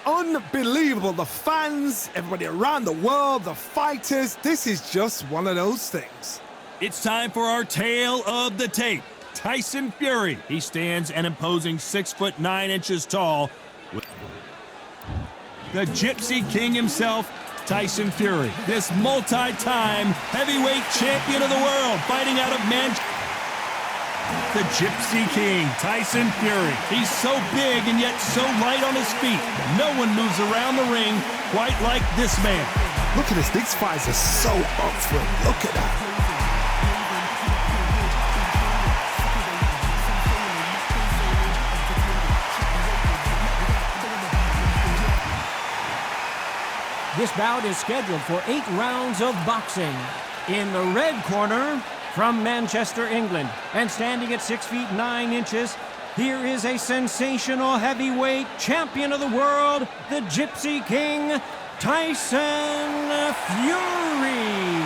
unbelievable. The fans, everybody around the world, the fighters. This is just one of those things. It's time for our tale of the tape. Tyson Fury. He stands an imposing 6'9" tall. The Gypsy King himself, Tyson Fury. This multi-time heavyweight champion of the world, fighting out of Manchester. The Gypsy King, Tyson Fury. He's so big and yet so light on his feet. No one moves around the ring quite like this man. Look at this. These fights are so up for him. Look at that. This bout is scheduled for 8 rounds of boxing. In the red corner, from Manchester, England, and standing at 6'9", here is a sensational heavyweight champion of the world, the Gypsy King, Tyson Fury.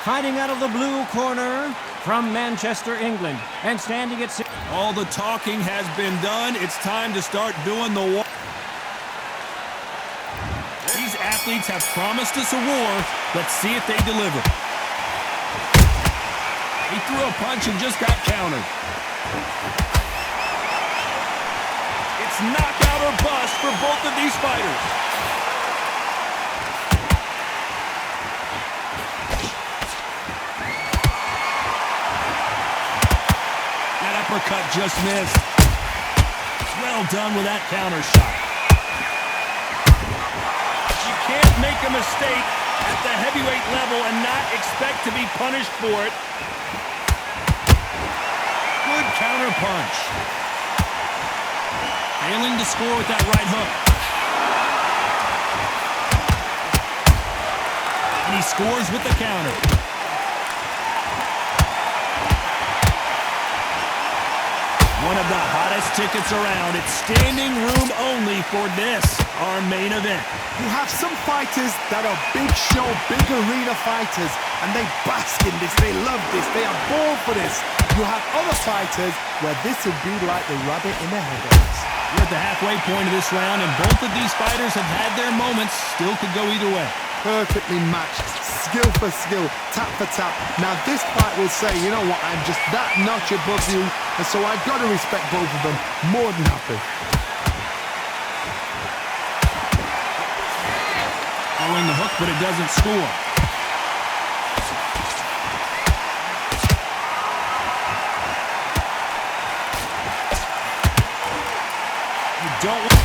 Fighting out of the blue corner, from Manchester, England, and standing at All the talking has been done. It's time to start doing the war. These athletes have promised us a war. Let's see if they deliver. He threw a punch and just got countered. It's knockout or bust for both of these fighters. That uppercut just missed. Well done with that counter shot. You can't make a mistake at the heavyweight level and not expect to be punished for it. Good counter punch. Failing to score with that right hook. And he scores with the counter. One of the hottest tickets around. It's standing room only for this, our main event. You have some fighters that are big show, big arena fighters, and they bask in this, they love this, they are born for this. You have other fighters where this would be like the rabbit in the headlights. We're at the halfway point of this round, and both of these fighters have had their moments. Still could go either way. Perfectly matched, skill for skill, tap for tap. Now this fight will say, you know what, I'm just that notch above you, and so I've got to respect both of them more than happy. Throwing the hook, but it doesn't score.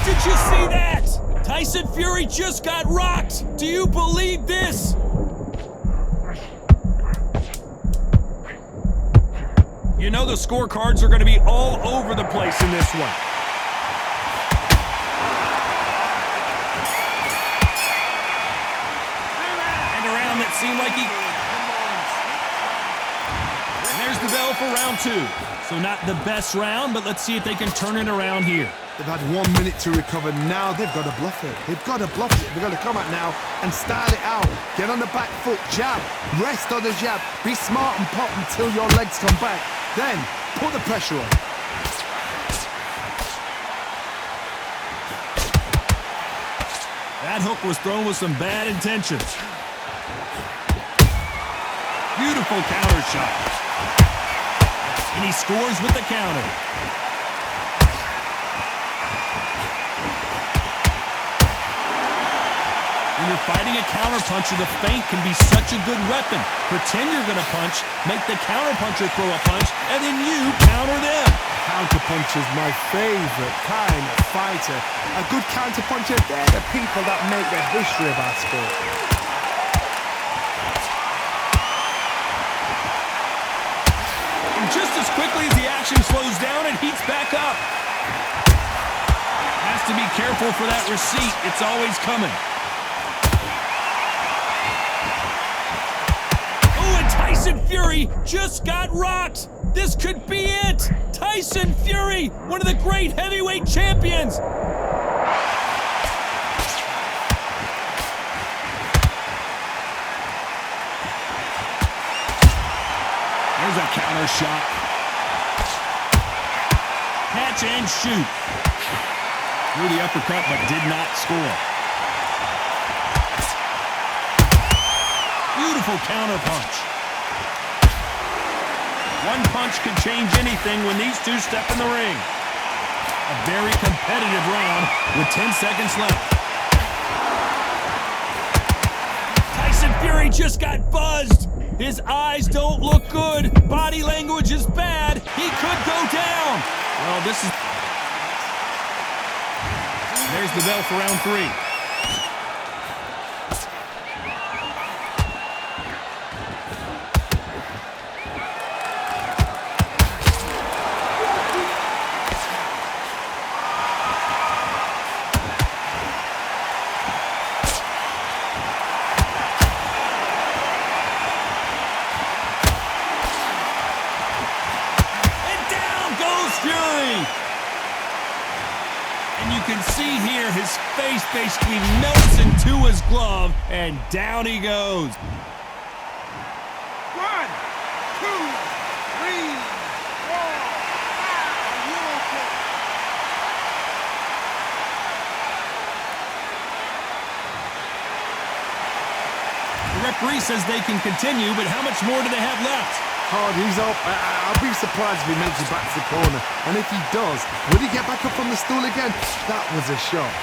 Did you see that? Tyson Fury just got rocked. Do you believe this? You know the scorecards are going to be all over the place in this one. And a round that seemed like And there's the bell for round 2. So not the best round, but let's see if they can turn it around here. They've had 1 minute to recover. Now they've got to bluff it. They've got to bluff it. They've got to come out now and style it out. Get on the back foot, jab, rest on the jab. Be smart and pop until your legs come back. Then put the pressure on. That hook was thrown with some bad intentions. Beautiful counter shot. And he scores with the counter. When you're fighting a counterpuncher, the feint can be such a good weapon. Pretend you're going to punch, make the counterpuncher throw a punch, and then you counter them. Counterpuncher's my favorite kind of fighter. A good counterpuncher, they're the people that make the history of our sport. And just as quickly as the action slows down, it heats back up. Has to be careful for that receipt. It's always coming. Tyson Fury just got rocked. This could be it. Tyson Fury, one of the great heavyweight champions. There's a counter shot. Catch and shoot. Threw the uppercut but did not score. Beautiful counter punch. One punch could change anything when these two step in the ring. A very competitive round with 10 seconds left. Tyson Fury just got buzzed. His eyes don't look good. Body language is bad. He could go down. Well, this is... There's the bell for round 3. You can see here his face basically melts into his glove, and down he goes. 1, 2, 3, 4, 5. The referee says they can continue, but how much more do they have left? Hard, he's up. I'll be surprised if he makes it back to the corner. And if he does, will he get back up from the stool again? That was a shot.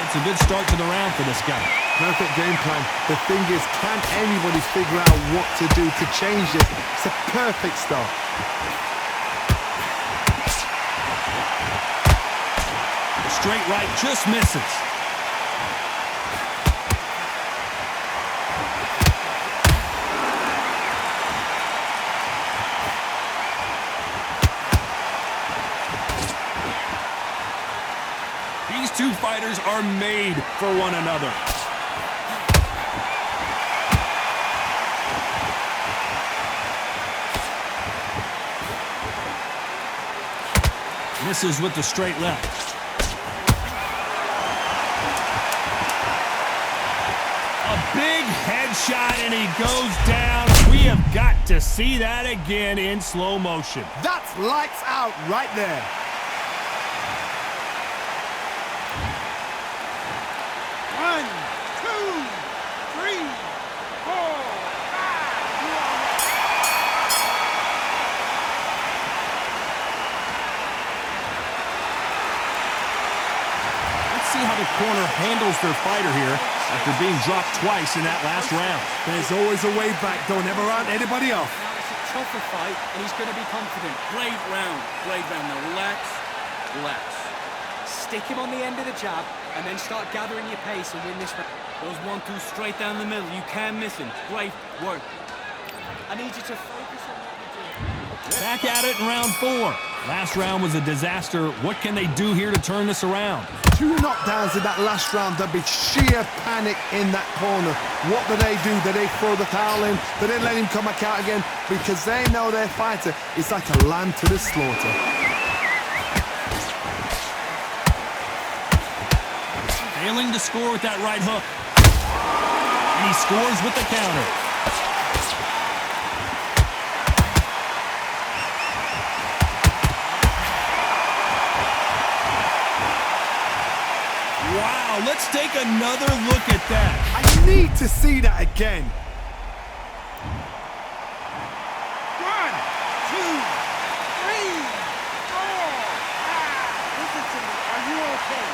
It's a good start to the round for this guy. Perfect game plan. The thing is, can anybody figure out what to do to change it? It's a perfect start. Straight right just misses. These two fighters are made for one another. Misses with the straight left. Big headshot, and he goes down. We have got to see that again in slow motion. That's lights out right there. One, two, three, 4, 5. Let's see how the corner handles their fighter here after being dropped twice in that last round. There's always a way back. Don't ever round anybody off. Now it's a tougher fight, and he's going to be confident. Great round. Now relax. Stick him on the end of the jab, and then start gathering your pace and win this round. Those 1-2 straight down the middle. You can't miss him. Great work. I need you to focus on what you're doing. Back at it in round 4. Last round was a disaster. What can they do here to turn this around? 2 knockdowns in that last round. There'll be sheer panic in that corner. What do? Do they throw the towel in? Do they let him come back out again? Because they know their fighter is like a lamb to the slaughter. Failing to score with that right hook. And he scores with the counter. Wow, let's take another look at that. I need to see that again. 1, 2, 3, 4, 5. Listen to me. Are you okay?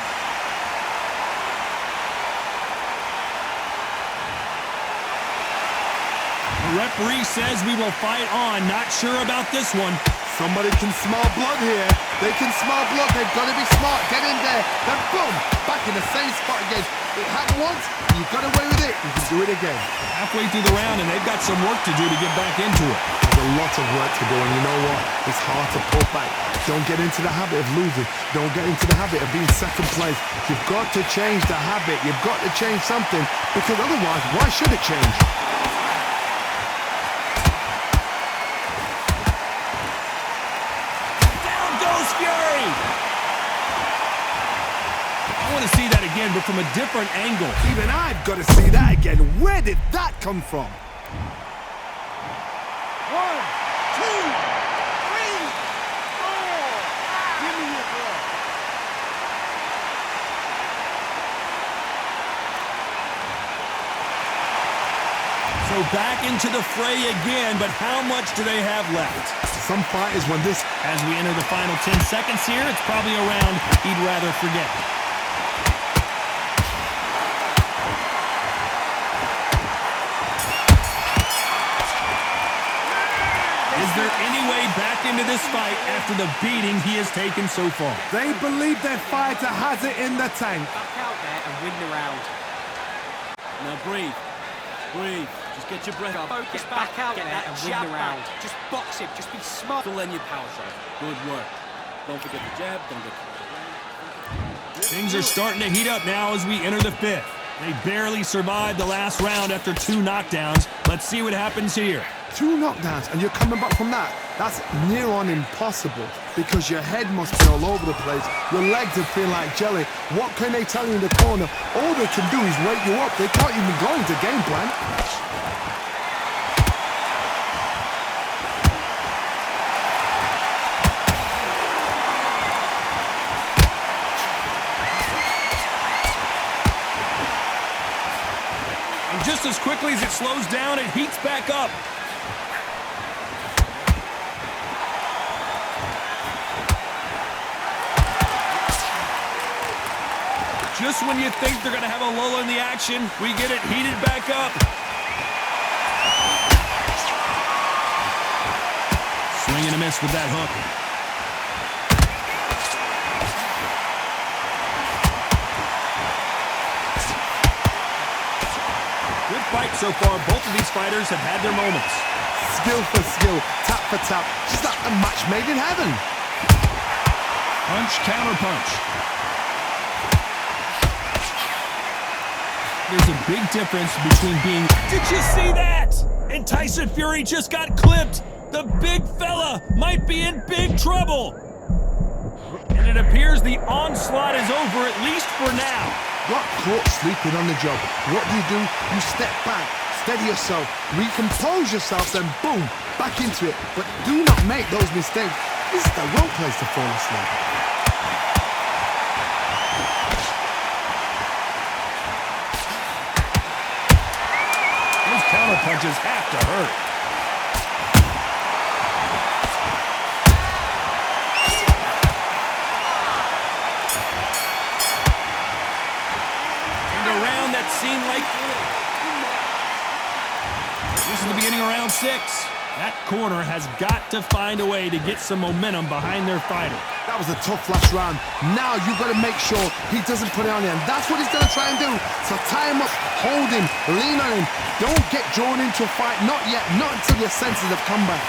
The referee says we will fight on. Not sure about this one. Somebody can smell blood here. They can smell blood. They've got to be smart. Get in there. Then boom, back in the same spot again. It happened once. You got away with it. You can do it again. Halfway through the round, and they've got some work to do to get back into it. There's a lot of work to do, and you know what? It's hard to pull back. Don't get into the habit of losing. Don't get into the habit of being second place. You've got to change the habit. You've got to change something, because otherwise, why should it change? I want to see that again, but from a different angle. Even I've got to see that again. Where did that come from? One, two, three, four. Give me your breath. So back into the fray again, but how much do they have left? Some fighters, when this... As we enter the final 10 seconds here, it's probably a round he'd rather forget. Is there any way back into this fight after the beating he has taken so far? They believe their fighter has it in the tank. Back out there and win the round. Now breathe. Breathe. Just get your breath up. Focus back out there and win the round. Just box him. Just be smart. Still in your power shot. Good work. Don't forget the jab. Don't get... Things are starting to heat up now as we enter the fifth. They barely survived the last round after 2 knockdowns. Let's see what happens here. 2 knockdowns and you're coming back from that. That's near on impossible because your head must be all over the place. Your legs would feel like jelly. What can they tell you in the corner? All they can do is wake you up. They can't even go into game plan. And just as quickly as it slows down, it heats back up. Just when you think they're going to have a lull in the action, we get it heated back up. Swing and a miss with that hook. Good fight so far. Both of these fighters have had their moments. Skill for skill, tap for tap. Just like a match made in heaven. Punch, counter punch. There's a big difference between being... Did you see that? And Tyson Fury just got clipped. The big fella might be in big trouble. And it appears the onslaught is over, at least for now. Got caught sleeping on the job. What do? You step back, steady yourself, recompose yourself, then boom, back into it. But do not make those mistakes. This is the wrong place to fall asleep. Counter punches have to hurt. And a round that seemed like... This is the beginning of round 6. That corner has got to find a way to get some momentum behind their fighter. That was a tough last round. Now you've got to make sure he doesn't put it on you. And that's what he's going to try and do. So tie him up, hold him, lean on him. Don't get drawn into a fight. Not yet. Not until your senses have come back.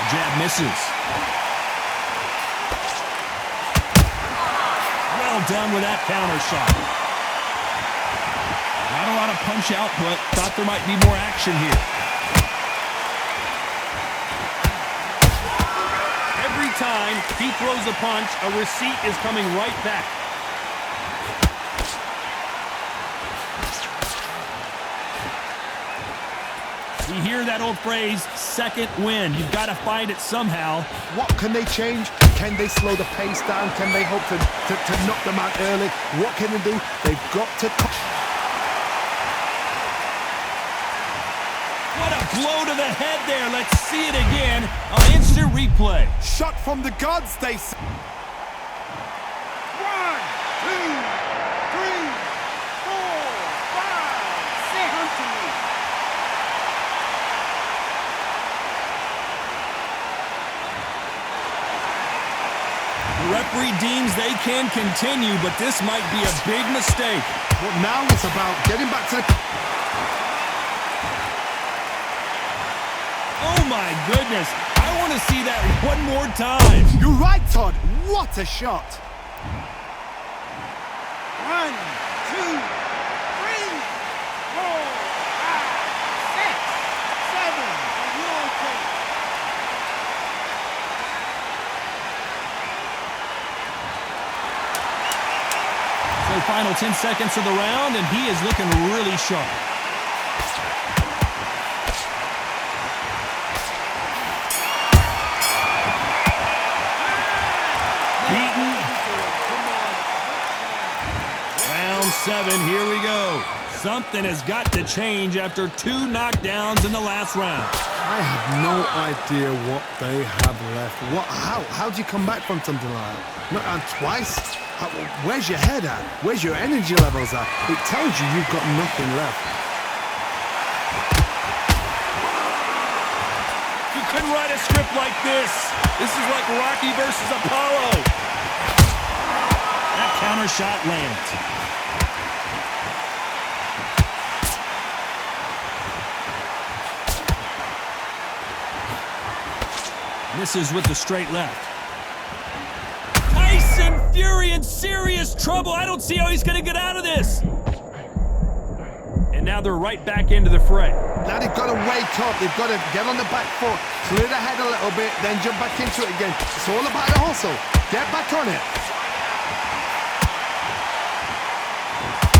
Jab misses. Well done with that counter shot. Not a lot of punch output. Thought there might be more action here. Every time he throws a punch, a receipt is coming right back. We hear that old phrase, second win. You've got to find it somehow. What can they change? Can they slow the pace down? Can they hope to knock them out early? What can they do? They've got to... What a blow to the head there. Let's see it again on instant replay. Shot from the gods, they say. 1, 2, 3, 4, 5, 6. Come to me. The referee deems they can continue, but this might be a big mistake. But now it's about getting back to the... Oh my goodness, I want to see that one more time. You're right, Todd. What a shot. 1, 2, 3, 4, 5, 6, 7. Are you okay? So final 10 seconds of the round, and he is looking really sharp. Beaten. Round 7, here we go. Something has got to change after 2 knockdowns in the last round. I have no idea what they have left. How do you come back from something like that? And twice? Where's your head at? Where's your energy levels at? It tells you you've got nothing left. You couldn't write a script like this. This is like Rocky versus Apollo. That counter shot lands. Misses with the straight left. Tyson Fury in serious trouble. I don't see how he's going to get out of this. And now they're right back into the fray. Now they've got to wake up. They've got to get on the back foot, clear the head a little bit, then jump back into it again. It's all about the hustle. Get back on it.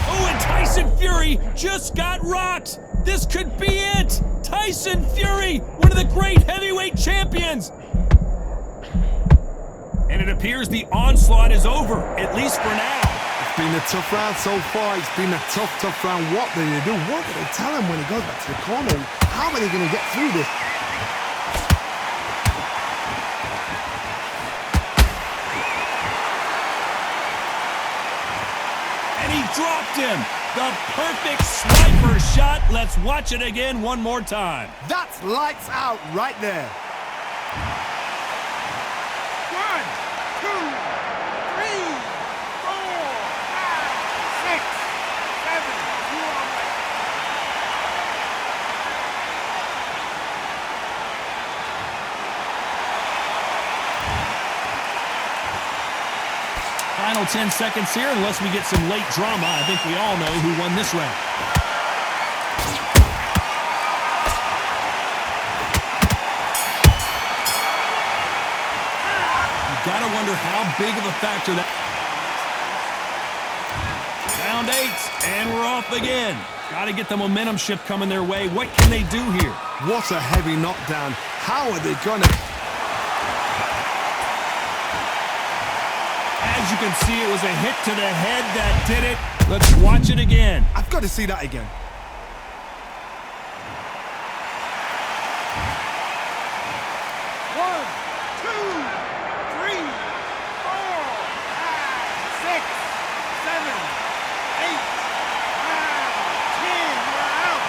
Oh, and Tyson Fury just got rocked. This could be it. Tyson Fury, one of the great heavyweight champions. And it appears the onslaught is over, at least for now. It's been a tough round so far. It's been a tough round. What do they do? What do they tell him when he goes back to the corner? How are they going to get through this? And he dropped him. The perfect sniper shot. Let's watch it again one more time. That's lights out right there. 1, 2, 3, 4, 5, 6, 7. You are right. Final 10 seconds here, unless we get some late drama. I think we all know who won this round. You gotta wonder how big of a factor that... Round 8, and we're off again. Gotta get the momentum shift coming their way. What can they do here? What a heavy knockdown. How are they gonna... As you can see, it was a hit to the head that did it. Let's watch it again. I've got to see that again. One, two, three, 4, 5, 6, 7, 8, 9, 10. You're out.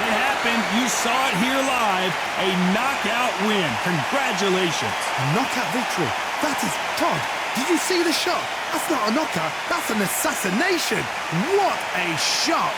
It happened. You saw it here live. A knockout win. Congratulations. A knockout victory. That is God. Did you see the shot? That's not a knockout. That's an assassination. What a shot.